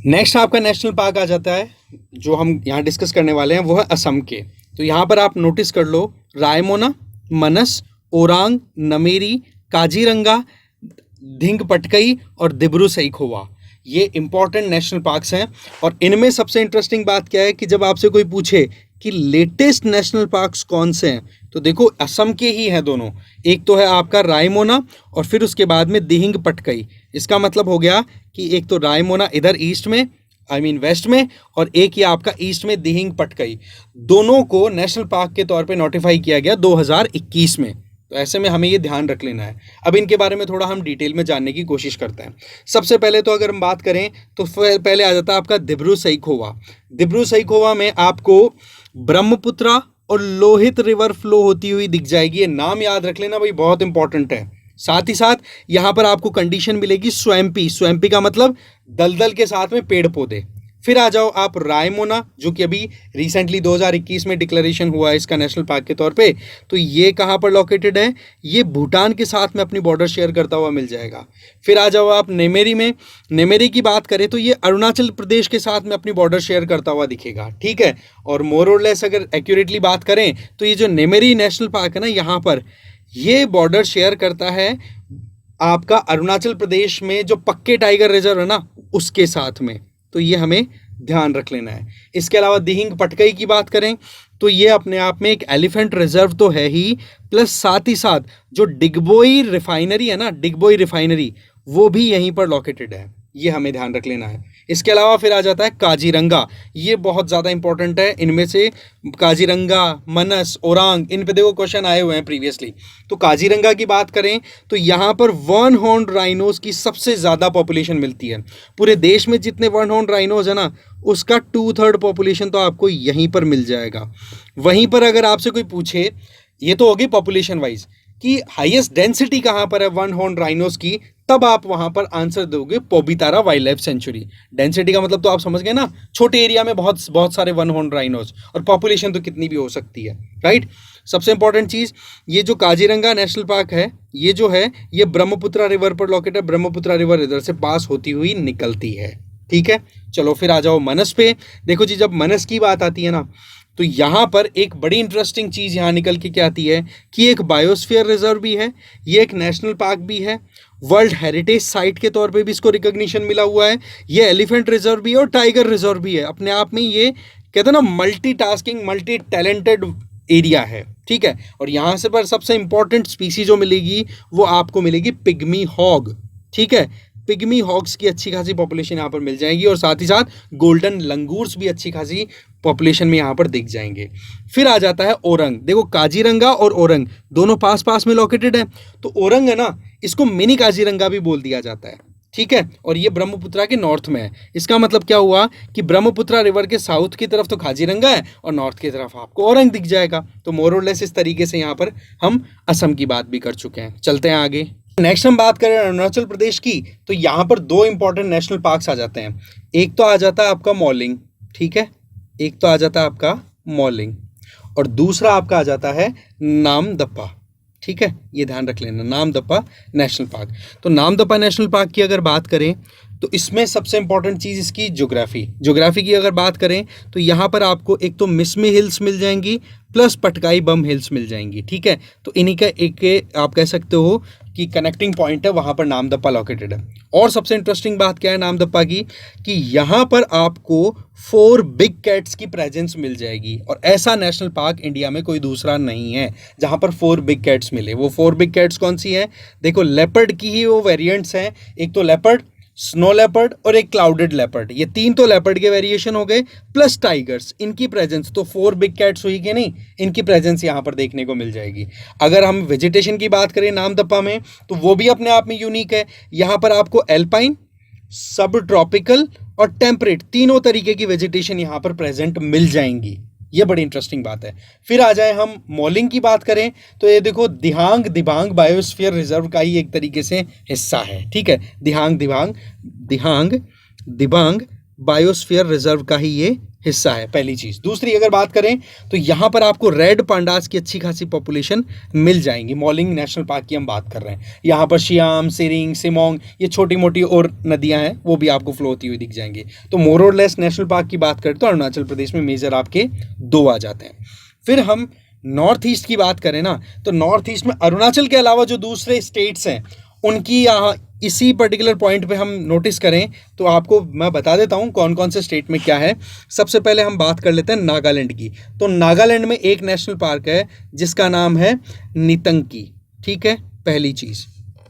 नेक्स्ट आपका नेशनल पार्क आ जाता है जो हम यहाँ डिस्कस करने वाले हैं, वो है असम के। तो यहाँ पर आप नोटिस कर लो, रायमोना, मनस, ओरांग, नमेरी, काजीरंगा, धिंग पटकई और दिब्रू सईखोवा, ये इंपॉर्टेंट नेशनल पार्क्स हैं। और इनमें सबसे इंटरेस्टिंग बात क्या है कि जब आपसे कोई पूछे कि लेटेस्ट नेशनल पार्क्स कौन से हैं, तो देखो असम के ही हैं दोनों। एक तो है आपका रायमोना और फिर उसके बाद में दिहिंग पटकई। इसका मतलब हो गया कि एक तो रायमोना इधर ईस्ट में, वेस्ट में, और एक ही आपका ईस्ट में दिहिंग पटकई। दोनों को नेशनल पार्क के तौर पे नोटिफाई किया गया 2021 में। तो ऐसे में हमें ये ध्यान रख लेना है। अब इनके बारे में थोड़ा हम डिटेल में जानने की कोशिश करते हैं। सबसे पहले तो अगर हम बात करें तो पहले आ जाता है आपका दिब्रू सईखोवा। दिब्रू सईखोवा में आपको ब्रह्मपुत्रा और लोहित रिवर फ्लो होती हुई दिख जाएगी। ये नाम याद रख लेना भाई, बहुत इंपॉर्टेंट है। साथ ही साथ यहाँ पर आपको कंडीशन मिलेगी स्वैम्पी। स्वैम्पी का मतलब दलदल के साथ में पेड़ पौधे। फिर आ जाओ आप रायमोना, जो कि अभी रिसेंटली 2021 में डिक्लेरेशन हुआ है इसका नेशनल पार्क के तौर पे। तो ये कहाँ पर लोकेटेड है? ये भूटान के साथ में अपनी बॉर्डर शेयर करता हुआ मिल जाएगा। फिर आ जाओ आप नेमेरी में। नेमेरी की बात करें तो ये अरुणाचल प्रदेश के साथ में अपनी बॉर्डर शेयर करता हुआ दिखेगा। ठीक है, और मोर और लेस अगर एक्यूरेटली बात करें तो ये जो नेमेरी नेशनल पार्क है ना, यहाँ पर ये बॉर्डर शेयर करता है आपका अरुणाचल प्रदेश में जो पक्के टाइगर रिजर्व है ना, उसके साथ में। तो ये हमें ध्यान रख लेना है। इसके अलावा दिहिंग पटकई की बात करें तो ये अपने आप में एक एलिफेंट रिजर्व तो है ही, प्लस साथ ही साथ जो डिगबोई रिफाइनरी है ना, डिगबोई रिफाइनरी, वो भी यहीं पर लोकेटेड है। ये हमें ध्यान रख लेना है। इसके अलावा फिर आ जाता है काजीरंगा। ये बहुत ज़्यादा इंपॉर्टेंट है। इनमें से काजीरंगा, मनस, ओरांग, इन पे देखो क्वेश्चन आए हुए हैं प्रीवियसली। तो काजीरंगा की बात करें तो यहाँ पर वन हॉर्न राइनोज की सबसे ज़्यादा पॉपुलेशन मिलती है। पूरे देश में जितने वन हॉर्न राइनोज है ना, उसका 2/3 पॉपुलेशन तो आपको यहीं पर मिल जाएगा। वहीं पर अगर आपसे कोई पूछे, ये तो होगी पॉपुलेशन वाइज, कि हाईएस्ट डेंसिटी कहाँ पर है वन हॉर्न राइनोज की, तब आप वहां पर आंसर दोगे पोबितारा वाइल्ड लाइफ सेंचुरी। डेंसिटी का मतलब तो आप समझ गए ना, छोटे एरिया में बहुत सारे वन हॉर्न राइनोज, और पॉपुलेशन तो कितनी भी हो सकती है, राइट। सबसे इंपॉर्टेंट चीज, ये जो काजीरंगा नेशनल पार्क है, ये जो है ये ब्रह्मपुत्रा रिवर पर लोकेटेड है। ब्रह्मपुत्रा रिवर इधर से पास होती हुई निकलती है। ठीक है, चलो फिर आ जाओ मनस पे। देखो जी, जब मनस की बात आती है ना, तो यहाँ पर एक बड़ी इंटरेस्टिंग चीज़ यहाँ निकल के क्या आती है कि एक बायोस्फीयर रिजर्व भी है, ये एक नेशनल पार्क भी है, वर्ल्ड हेरिटेज साइट के तौर पे भी इसको रिकॉग्निशन मिला हुआ है, ये एलिफेंट रिजर्व भी है और टाइगर रिजर्व भी है। अपने आप में ये कहते हैं ना, मल्टीटास्किंग, मल्टी टैलेंटेड एरिया है। ठीक है, और यहाँ से पर सबसे इंपॉर्टेंट स्पीसीज जो मिलेगी वो आपको मिलेगी पिग्मी हॉग। ठीक है, पिग्मी हॉग्स की अच्छी खासी पॉपुलेशन यहाँ पर मिल जाएगी, और साथ ही साथ गोल्डन लंगूर्स भी अच्छी खासी पॉपुलेशन में यहाँ पर दिख जाएंगे। फिर आ जाता है ओरंग। देखो काजीरंगा और ओरंग दोनों पास पास में लोकेटेड है। तो ओरंग है ना, इसको मिनी काजीरंगा भी बोल दिया जाता है। ठीक है, और ये ब्रह्मपुत्रा के नॉर्थ में है। इसका मतलब क्या हुआ कि ब्रह्मपुत्रा रिवर के साउथ की तरफ तो काजीरंगा है और नॉर्थ की तरफ आपको ओरंग दिख जाएगा। तो मोर और लेस इस तरीके से यहाँ पर हम असम की बात भी कर चुके हैं। चलते हैं आगे। नेक्स्ट हम बात करें अरुणाचल प्रदेश की, तो यहाँ पर 2 इंपॉर्टेंट नेशनल पार्क्स आ जाते हैं। एक तो आ जाता है आपका मॉलिंग, ठीक है, एक तो आ जाता है आपका मॉलिंग, और दूसरा आपका आ जाता है नामदफा। ठीक है, ये ध्यान रख लेना, नामदफा नेशनल पार्क। तो नामदफा नेशनल पार्क की अगर बात करें तो इसमें सबसे इंपॉर्टेंट चीज़ इसकी ज्योग्राफी की अगर बात करें तो यहाँ पर आपको एक तो मिसमी हिल्स मिल जाएंगी, प्लस पटकाई बम हिल्स मिल जाएंगी। ठीक है, तो इन्हीं का एक आप कह सकते हो कि कनेक्टिंग पॉइंट है, वहाँ पर नामदफा लोकेटेड है। और सबसे इंटरेस्टिंग बात क्या है नामदफा की, कि यहाँ पर आपको 4 बिग कैट्स की प्रेजेंस मिल जाएगी, और ऐसा नेशनल पार्क इंडिया में कोई दूसरा नहीं है जहाँ पर 4 बिग कैट्स मिले। वो 4 बिग कैट्स कौन सी है? देखो, लेपर्ड की ही वो वेरिएंट्स हैं। एक तो लेपर्ड, स्नो लेपर्ड और एक क्लाउडेड लेपर्ड, ये 3 तो लेपर्ड के वेरिएशन हो गए, प्लस टाइगर्स, इनकी प्रेजेंस। तो 4 बिग कैट्स हुई कि नहीं, इनकी प्रेजेंस यहाँ पर देखने को मिल जाएगी। अगर हम वेजिटेशन की बात करें नामदफा में, तो वो भी अपने आप में यूनिक है। यहाँ पर आपको एल्पाइन, सब ट्रॉपिकल और टेम्परेट, तीनों तरीके की वेजिटेशन यहाँ पर प्रेजेंट मिल जाएंगी। ये बड़ी इंटरेस्टिंग बात है। फिर आ जाए हम मॉलिंग की बात करें तो ये देखो दिहांग दिबांग बायोस्फीयर रिजर्व का ही एक तरीके से हिस्सा है, ठीक है। दिहांग दिबांग बायोस्फीयर रिजर्व का ही ये हिस्सा है, पहली चीज़। दूसरी अगर बात करें तो यहाँ पर आपको रेड पांडास की अच्छी खासी पॉपुलेशन मिल जाएंगी। मॉलिंग नेशनल पार्क की हम बात कर रहे हैं, यहाँ पर शियाम, सिरिंग, सिमोंग, ये छोटी मोटी और नदियाँ हैं वो भी आपको फ्लो होती हुई दिख जाएंगी। तो मोर और लेस नेशनल पार्क की बात करें तो अरुणाचल प्रदेश में मेजर आपके 2 आ जाते हैं। फिर हम नॉर्थ ईस्ट की बात करें ना, तो नॉर्थ ईस्ट में अरुणाचल के अलावा जो दूसरे स्टेट्स हैं उनकी यहाँ इसी पर्टिकुलर पॉइंट पे हम नोटिस करें तो आपको मैं बता देता हूँ कौन कौन से स्टेट में क्या है। सबसे पहले हम बात कर लेते हैं नागालैंड की। तो नागालैंड में एक नेशनल पार्क है जिसका नाम है नितंकी, ठीक है, पहली चीज़,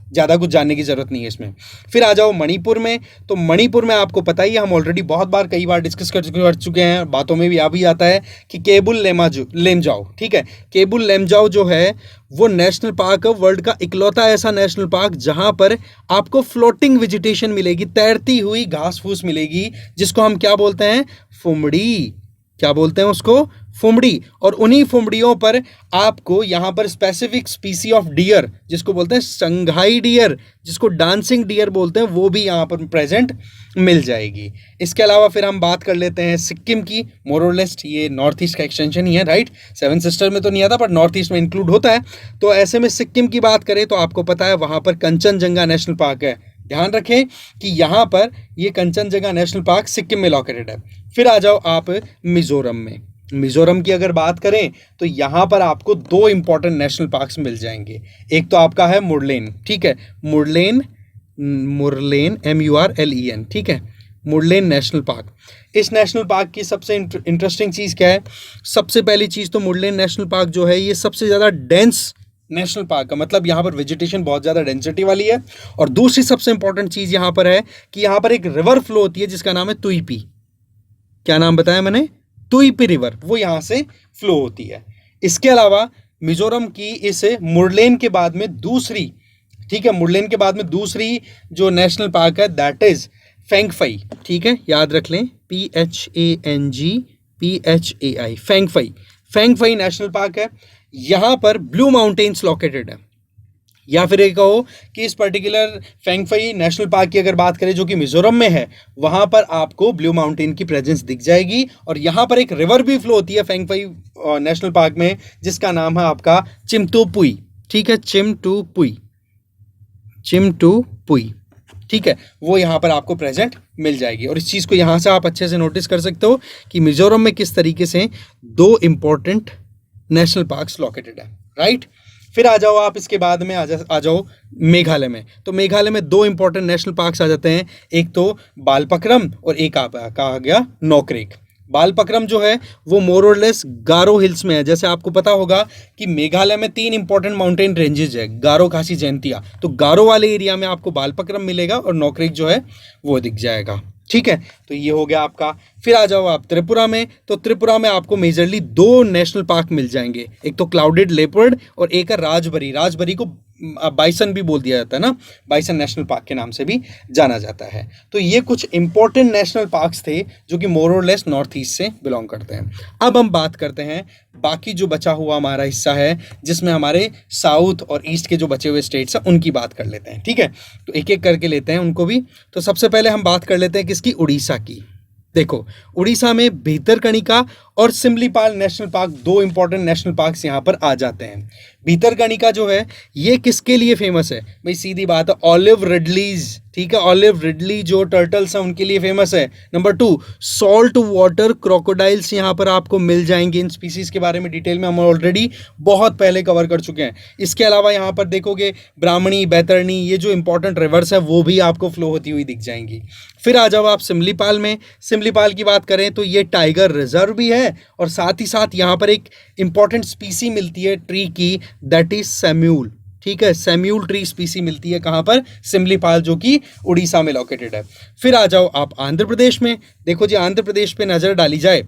ज़्यादा कुछ जानने की ज़रूरत नहीं है इसमें। फिर आ जाओ मणिपुर में, तो मणिपुर में आपको पता ही है, हम ऑलरेडी बहुत बार कई बार डिस्कस कर चुके हैं, बातों में भी आ भी आता है कि केबुल लेमजाओ, ठीक है। केबुल लेमजाओ जो है वो नेशनल पार्क है, वर्ल्ड का इकलौता ऐसा नेशनल पार्क जहाँ पर आपको फ्लोटिंग वेजिटेशन मिलेगी, तैरती हुई घास फूस मिलेगी, जिसको हम क्या बोलते हैं, फुमड़ी। क्या बोलते हैं उसको, फुमड़ी। और उन्हीं फुमड़ियों पर आपको यहाँ पर स्पेसिफिक स्पीसी ऑफ डियर, जिसको बोलते हैं संघाई डियर, जिसको डांसिंग डियर बोलते हैं, वो भी यहाँ पर प्रेजेंट मिल जाएगी। इसके अलावा फिर हम बात कर लेते हैं सिक्किम की। मोर और लेस ये नॉर्थ ईस्ट का एक्सटेंशन ही है, राइट। 7 सिस्टर में तो नहीं आता बट नॉर्थ ईस्ट में इंक्लूड होता है। तो ऐसे में सिक्किम की बात करें तो आपको पता है वहाँ पर कंचनजंगा नेशनल पार्क है। ध्यान रखें कि यहाँ पर ये कंचनजंगा नेशनल पार्क सिक्किम में लोकेटेड है। फिर आ जाओ आप मिजोरम में। मिजोरम की अगर बात करें तो यहाँ पर आपको 2 इंपॉर्टेंट नेशनल पार्क्स मिल जाएंगे। एक तो आपका है मुरलेन, ठीक है, मुरलेन MURLEN, ठीक है, मुरलेन नेशनल पार्क। इस नेशनल पार्क की सबसे इंटरेस्टिंग चीज़ क्या है, सबसे पहली चीज़ तो मुरलेन नेशनल पार्क जो है ये सबसे ज़्यादा डेंस नेशनल पार्क है, मतलब यहाँ पर वेजिटेशन बहुत ज़्यादा डेंसिटी वाली है। और दूसरी सबसे इंपॉर्टेंट चीज़ यहाँ पर है कि यहाँ पर एक रिवर फ्लो होती है जिसका नाम है तुईपी। क्या नाम बताया मैंने, तुईपी रिवर, वो यहाँ से फ्लो होती है। इसके अलावा मिजोरम की इस मुरलेन के बाद में दूसरी, ठीक है, मुरलेन के बाद में दूसरी जो नेशनल पार्क है दैट इज फेंगफई, ठीक है, याद रख लें, PHANGPHAI, फेंगफई नेशनल पार्क है। यहाँ पर ब्लू माउंटेन्स लोकेटेड है। या फिर ये कहो कि इस पर्टिकुलर फेंगफई नेशनल पार्क की अगर बात करें जो कि मिजोरम में है, वहाँ पर आपको ब्लू माउंटेन की प्रेजेंस दिख जाएगी। और यहाँ पर एक रिवर भी फ्लो होती है फेंगफई नेशनल पार्क में जिसका नाम है आपका चिमटूपुई, ठीक है, चिमटूपुई, ठीक है, वो यहाँ पर आपको प्रेजेंट मिल जाएगी। और इस चीज़ को यहाँ से आप अच्छे से नोटिस कर सकते हो कि मिजोरम में किस तरीके से 2 इंपॉर्टेंट नेशनल पार्क्स लोकेटेड है, राइट। फिर आ जाओ आप इसके बाद में आ जाओ मेघालय में। तो मेघालय में 2 इंपॉर्टेंट नेशनल पार्क्स आ जाते हैं, एक तो बालपक्रम और एक कहा गया नोकरेक। बालपक्रम जो है वो मोर और लेस गारो हिल्स में है। जैसे आपको पता होगा कि मेघालय में 3 इंपॉर्टेंट माउंटेन रेंजेस है, गारो, खासी, जैंतिया। तो गारो वाले एरिया में आपको बालपक्रम मिलेगा और नोकरेक जो है वो दिख जाएगा, ठीक है। तो ये हो गया आपका। फिर आ जाओ आप त्रिपुरा में। तो त्रिपुरा में आपको मेजरली 2 नेशनल पार्क मिल जाएंगे, एक तो क्लाउडेड लेपर्ड और एक है राजबरी को बाइसन भी बोल दिया जाता है ना, बाइसन नेशनल पार्क के नाम से भी जाना जाता है। तो ये कुछ इंपॉर्टेंट नेशनल पार्क्स थे जो कि मोर और लेस नॉर्थ ईस्ट से बिलोंग करते हैं। अब हम बात करते हैं बाकी जो बचा हुआ हमारा हिस्सा है जिसमें हमारे साउथ और ईस्ट के जो बचे हुए स्टेट्स हैं उनकी बात कर लेते हैं, ठीक है। तो एक एक करके लेते हैं उनको भी। तो सबसे पहले हम बात कर लेते हैं किसकी, उड़ीसा की। देखो उड़ीसा में भीतरकनिका और Similipal national park, 2 important national parks यहाँ पर आ जाते हैं। भीतरकनिका जो है ये किसके लिए फेमस है भाई, सीधी बात है, ऑलिव रिडलीज, ठीक है, ऑलिव रिडली जो टर्टल्स हैं उनके लिए फेमस है। नंबर 2, सॉल्ट वाटर क्रोकोडाइल्स यहाँ पर आपको मिल जाएंगे। इन स्पीसीज के बारे में डिटेल में हम ऑलरेडी बहुत पहले कवर कर चुके हैं। इसके अलावा यहाँ पर देखोगे ब्राह्मणी, बैतरणी, ये जो इंपॉर्टेंट रिवर्स है वो भी आपको फ्लो होती हुई दिख जाएंगी। फिर आ जाओ आप सिमलीपाल में। सिमलीपाल की बात करें तो ये टाइगर रिजर्व भी है और साथ ही साथ यहाँ पर एक इंपॉर्टेंट स्पीसी मिलती है ट्री की, दैट इज सैम्यूल, ठीक है, सैम्यूल ट्री स्पीसी मिलती है कहाँ पर, सिमलीपाल, जो कि उड़ीसा में लोकेटेड है। फिर आ जाओ आप आंध्र प्रदेश में। देखो जी, आंध्र प्रदेश पे नज़र डाली जाए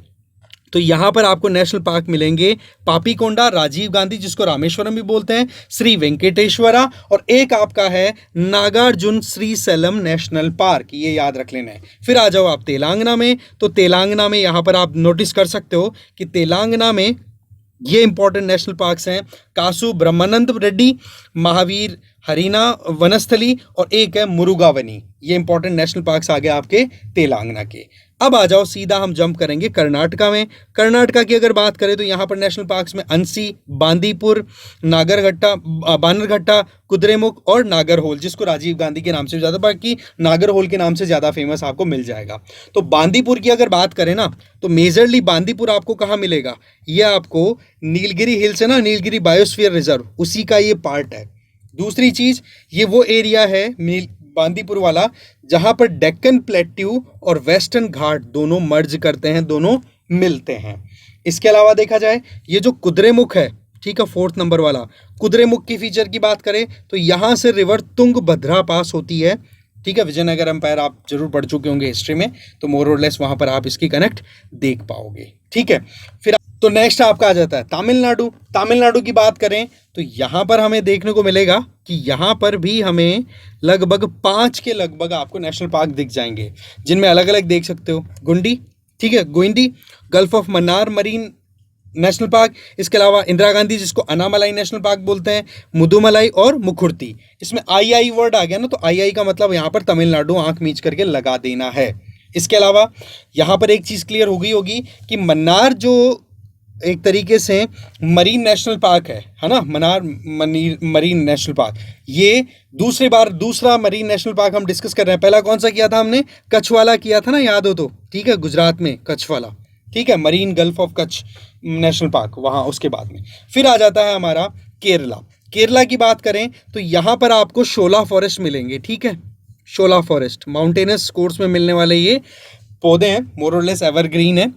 तो यहाँ पर आपको नेशनल पार्क मिलेंगे पापीकोंडा, राजीव गांधी जिसको रामेश्वरम भी बोलते हैं, श्री वेंकटेश्वरा, और एक आपका है नागार्जुन श्रीशैलम नेशनल पार्क, ये याद रख लेना है। फिर आ जाओ आप तेलंगाना में, तो तेलंगाना में यहाँ पर आप नोटिस कर सकते हो कि तेलंगाना में ये इंपॉर्टेंट नेशनल पार्क्स हैं, कासु ब्रह्मानंद रेड्डी, महावीर हरिना वनस्थली, और एक है मुरुगावनी। ये इंपॉर्टेंट नेशनल पार्क्स आ गए आपके तेलंगाना के। अब आ जाओ सीधा हम जंप करेंगे कर्नाटका में। कर्नाटका की अगर बात करें तो यहाँ पर नेशनल पार्क्स में अंसी, बांदीपुर, नागरघट्टा, बानरघट्टा, कुद्रेमुख और नागरहोल, जिसको राजीव गांधी के नाम से ज़्यादा, बाकी नागरहोल के नाम से ज़्यादा फेमस आपको मिल जाएगा। तो बांदीपुर की अगर बात करें ना, तो मेजरली बांदीपुर आपको कहाँ मिलेगा, ये आपको नीलगिरी हिल्स है ना, नीलगिरी बायोस्फीयर रिजर्व, उसी का ये पार्ट है। दूसरी चीज़, ये वो एरिया है बांदीपुर वाला जहां पर डेक्कन प्लेट्यू और वेस्टर्न घाट दोनों मर्ज करते हैं, दोनों मिलते हैं। इसके अलावा देखा जाए ये जो कुद्रेमुख है, ठीक है, 4th नंबर वाला कुद्रेमुख की फीचर की बात करें तो यहां से रिवर तुंगभद्रा पास होती है, ठीक है। विजयनगर एम्पायर आप जरूर पढ़ चुके होंगे हिस्ट्री में, तो मोर और लेस वहां पर आप इसकी कनेक्ट देख पाओगे, ठीक है। फिर तो नेक्स्ट आपका आ जाता है तमिलनाडु। तमिलनाडु की बात करें तो यहाँ पर हमें देखने को मिलेगा कि यहाँ पर भी हमें लगभग 5 के लगभग आपको नेशनल पार्क दिख जाएंगे, जिनमें अलग अलग देख सकते हो, गुंडी, ठीक है, गोइंदी, gulf of Mannar marine national park, इसके अलावा इंदिरा गांधी जिसको अनामलाई नेशनल पार्क बोलते हैं, मुदुमलाई और मुखुर्ती। इसमें आई वर्ड आ गया ना, तो आई का मतलब यहाँ पर तमिलनाडु आंख मीच करके लगा देना है। इसके अलावा यहाँ पर एक चीज़ क्लियर हो गई होगी कि मन्नार जो एक तरीके से मरीन नेशनल पार्क है ना, मन्नार मरीन नेशनल पार्क, ये दूसरा मरीन नेशनल पार्क हम डिस्कस कर रहे हैं। पहला कौन सा किया था हमने, कच्छ वाला किया था ना, याद हो तो, ठीक है, गुजरात में कच्छ वाला, ठीक है, marine gulf of Kutch national park, वहाँ उसके बाद में फिर आ जाता है हमारा केरला। केरला की बात करें तो यहाँ पर आपको शोला फॉरेस्ट मिलेंगे, ठीक है, शोला फॉरेस्ट माउंटेनस कोर्स में मिलने वाले ये पौधे हैं, मोर और लेस एवरग्रीन है,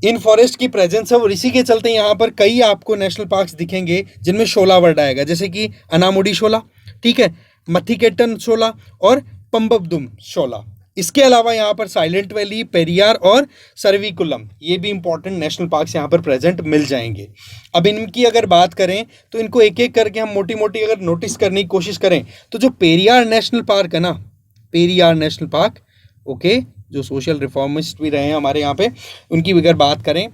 इन फॉरेस्ट की प्रेजेंस है, और इसी के चलते यहाँ पर कई आपको नेशनल पार्क्स दिखेंगे जिनमें शोला वर्ड आएगा, जैसे कि अनामुडी शोला, ठीक है, मथिकेटन शोला और पंबबदुम शोला। इसके अलावा यहाँ पर साइलेंट वैली, पेरियार और सरवीकुलम, ये भी इंपॉर्टेंट नेशनल पार्क्स यहाँ पर प्रेजेंट मिल जाएंगे। अब इनकी अगर बात करें तो इनको एक एक करके हम मोटी मोटी अगर नोटिस करने की कोशिश करें तो जो पेरियार नेशनल पार्क है ना, पेरियार नेशनल पार्क, ओके, जो सोशल रिफॉर्मिस्ट भी रहे हैं हमारे यहाँ पे, उनकी अगर बात करें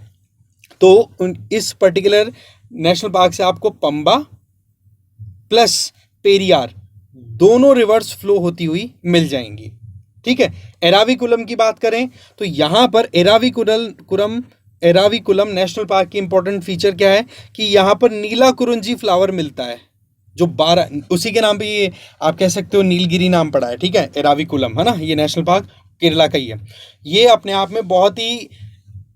तो इस पर्टिकुलर नेशनल पार्क से आपको पंबा प्लस पेरियार दोनों रिवर्स फ्लो होती हुई मिल जाएंगी, ठीक है। एराविकुलम की बात करें तो यहाँ पर एराविकुलम नेशनल पार्क की इंपॉर्टेंट फीचर क्या है कि यहाँ पर नीला कुरुंजी फ्लावर मिलता है, जो 12, उसी के नाम पे ये आप कह सकते हो नीलगिरी नाम पड़ा है, ठीक है, एराविकुलम है ना, ये नेशनल पार्क केरला का ही है। ये अपने आप में बहुत ही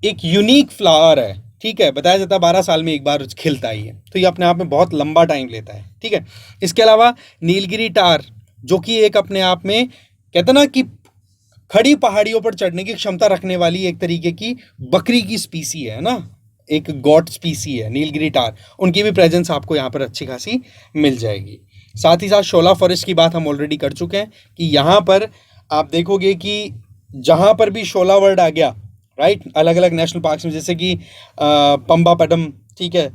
एक यूनिक फ्लावर है, ठीक है, बताया जाता है 12 साल में एक बार खिलता ही है, तो ये अपने आप में बहुत लंबा टाइम लेता है, ठीक है। इसके अलावा नीलगिरी टार, जो कि एक अपने आप में कहते ना कि खड़ी पहाड़ियों पर चढ़ने की क्षमता रखने वाली एक तरीके की बकरी की स्पीसी है ना, एक गॉट स्पीसी है नीलगिरी टार, उनकी भी प्रेजेंस आपको यहाँ पर अच्छी खासी मिल जाएगी। साथ ही साथ शोला फॉरेस्ट की बात हम ऑलरेडी कर चुके हैं कि यहाँ पर आप देखोगे कि जहाँ पर भी शोला वर्ड आ गया, राइट, अलग अलग नेशनल पार्क्स में, जैसे कि पंबा पडम, ठीक है,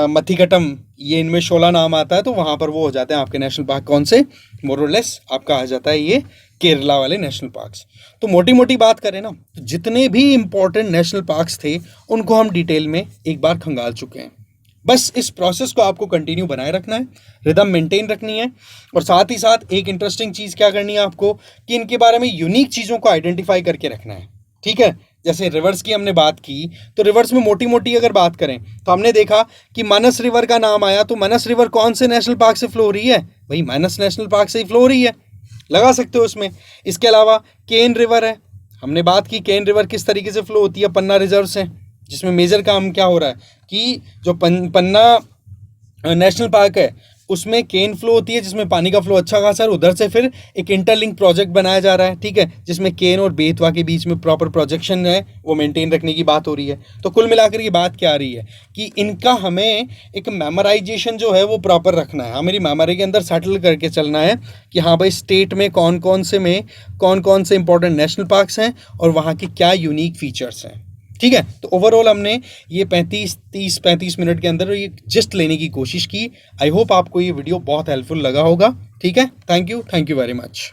मथिकटम, ये इनमें शोला नाम आता है, तो वहाँ पर वो हो जाते हैं आपके नेशनल पार्क, कौन से, मोर और लेस आपका आ जाता है ये केरला वाले नेशनल पार्क्स। तो मोटी मोटी बात करें ना, तो जितने भी इंपॉर्टेंट नेशनल पार्क्स थे उनको हम डिटेल में एक बार खंगाल चुके हैं। बस इस प्रोसेस को आपको कंटिन्यू बनाए रखना है, रिदम मेंटेन रखनी है, और साथ ही साथ एक इंटरेस्टिंग चीज़ क्या करनी है आपको कि इनके बारे में यूनिक चीज़ों को आइडेंटिफाई करके रखना है, ठीक है। जैसे रिवर्स की हमने बात की, तो रिवर्स में मोटी मोटी अगर बात करें तो हमने देखा कि मानस रिवर का नाम आया, तो मानस रिवर कौन से नेशनल पार्क से फ्लो हो रही है, भाई मानस नेशनल पार्क से ही फ्लो हो रही है, लगा सकते हो उसमें। इसके अलावा केन रिवर है, हमने बात की केन रिवर किस तरीके से फ्लो होती है पन्ना रिजर्व से, जिसमें मेजर काम क्या हो रहा है कि जो पन्ना नेशनल पार्क है उसमें केन फ्लो होती है, जिसमें पानी का फ्लो अच्छा खासा है, उधर से फिर एक इंटरलिंक प्रोजेक्ट बनाया जा रहा है, ठीक है, जिसमें केन और बेतवा के बीच में प्रॉपर प्रोजेक्शन है वो मेंटेन रखने की बात हो रही है। तो कुल मिलाकर ये बात क्या आ रही है कि इनका हमें एक मेमोराइजेशन जो है वो प्रॉपर रखना है, हमारी मेमोरी के अंदर सेटल करके चलना है कि हाँ भाई स्टेट में कौन कौन से इंपॉर्टेंट नेशनल पार्क्स हैं और वहाँ के क्या यूनिक फीचर्स हैं। ठीक है, तो ओवरऑल हमने ये 35 मिनट के अंदर ये जिस्ट लेने की कोशिश की। आई होप आपको ये वीडियो बहुत हेल्पफुल लगा होगा। ठीक है, थैंक यू वेरी मच।